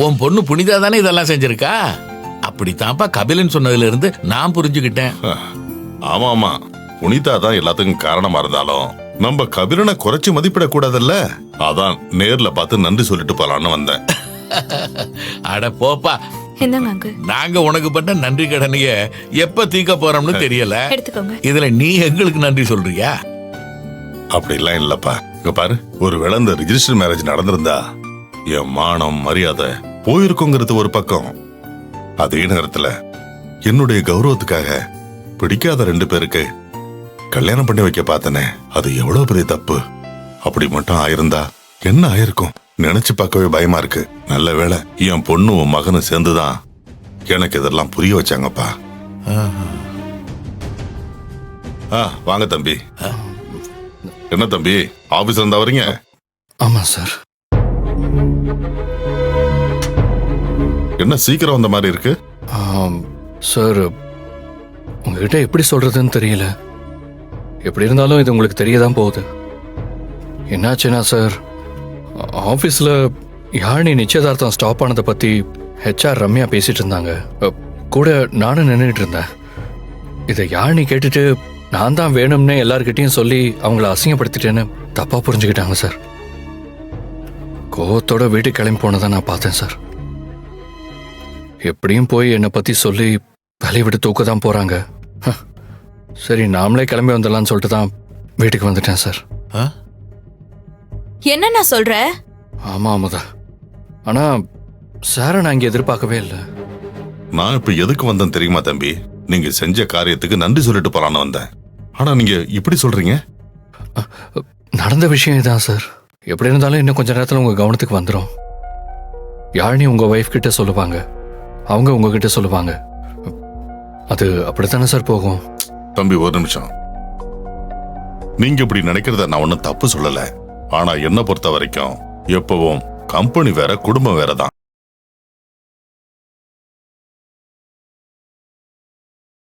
உன் பொண்ணு புனிதா தானே இதெல்லாம் செஞ்சிருக்கா. அப்படித்தான்ப்பா கபிலன் சொன்னதுல இருந்து நான் புரிஞ்சுக்கிட்டேன். ஆமா ஆமா, புனிதா தான் எல்லாத்துக்கும் காரணமா இருந்தாலும் நம்ம கபிலனை குறைச்சு மதிப்பிட கூடாதுல்ல. அதான் நேர்ல பார்த்து நன்றி சொல்லிட்டு போலான்னு வந்தேன். அட போப்பா, என்னங்க அங்கிள், நாங்க உனக்கு பண்ண நன்றி கடனைய எப்ப தீக்க போறோம்னு தெரியல. எடுத்துக்கோங்க. இதுல நீ எங்களுக்கு நன்றி சொல்றியா? அப்படிலாம் இல்லப்பா. இங்க பாரு, ஒருவேளை இந்த ரிஜிஸ்டர் மேரேஜ் நடந்திருந்தா என் மானம் மரியாதை போயிருக்குங்கிறது ஒரு பக்கம். அதே நேரத்துல என்னுடைய கௌரவத்துக்காக பிடிக்காத 2 பேருக்கு கல்யாணம் பண்ணி வைக்க பார்த்தனே, அது எவ்வளவு பெரிய தப்பு. அப்படி மட்டும் ஆயிருந்தா என்ன ஆயிருக்கும் நினைச்சு பார்க்கவே பயமா இருக்கு. நல்ல வேளை என் பொண்ணும் உன் மகனும் சேர்ந்துதான் எனக்கு இதெல்லாம் புரிய வச்சாங்கப்பா. வாங்க தம்பி. என்ன தம்பி, ஆபீஸ்ல இருந்தா வரீங்க? ஆமா சார். என்ன சீக்கிரம் வந்த மாதிரி இருக்கு? சார், உங்ககிட்ட எப்படி சொல்றதுன்னு தெரியல. எப்படி இருந்தாலும் இது உங்களுக்கு தெரியதான் போகுது. என்னாச்சுன்னா சார், ஆஃபீஸில் யாழினி நிச்சயதார்த்தம் ஸ்டாப் ஆனதை பற்றி ஹெச்ஆர் ரம்யா பேசிட்டு இருந்தாங்க. கூட நானும் நின்றுட்டு இருந்தேன். இதை யாழினி கேட்டுட்டு நான் தான் வேணும்னே எல்லார்கிட்டையும் சொல்லி அவங்கள அசிங்கப்படுத்திட்டேன்னு தப்பாக புரிஞ்சுக்கிட்டாங்க சார். கோவத்தோட வீட்டுக்கு கிளம்பி போனதை நான் பார்த்தேன் சார். எப்படியும் போய் என்னை பற்றி சொல்லி வேலையை விட்டு தூக்க தான் போகிறாங்க. சரி, நாமளே கிளம்பி வந்துடலான்னு சொல்லிட்டு தான் வீட்டுக்கு வந்துட்டேன் சார். என்ன நான் சொல்ற? ஆமா அமுதா, ஆனா சாரை நான் இங்க எதிர்பார்க்கவே இல்லை. நான் இப்ப எதுக்கு வந்தேன் தெரியுமா தம்பி? நீங்க செஞ்ச காரியத்துக்கு நன்றி சொல்லிட்டு போலான்னு வந்தேன். ஆனா நீங்க இப்படி சொல்றீங்க. நடந்த விஷயம் இதான் சார். எப்படி இருந்தாலும் இன்னும் கொஞ்ச நேரத்தில் உங்க கவனத்துக்கு வந்துடும். யாழினி உங்க ஒய்ஃப் கிட்ட சொல்லுவாங்க, அவங்க உங்ககிட்ட சொல்லுவாங்க. அது அப்படித்தானே சார் போகும். தம்பி ஒரு நிமிஷம். நீங்க இப்படி நினைக்கிறத நான் ஒன்னும் தப்பு சொல்லல. ஆனா என்ன பொறுத்த வரைக்கும் எப்பவும் கம்பெனி வேற குடும்பம் வேற தான்.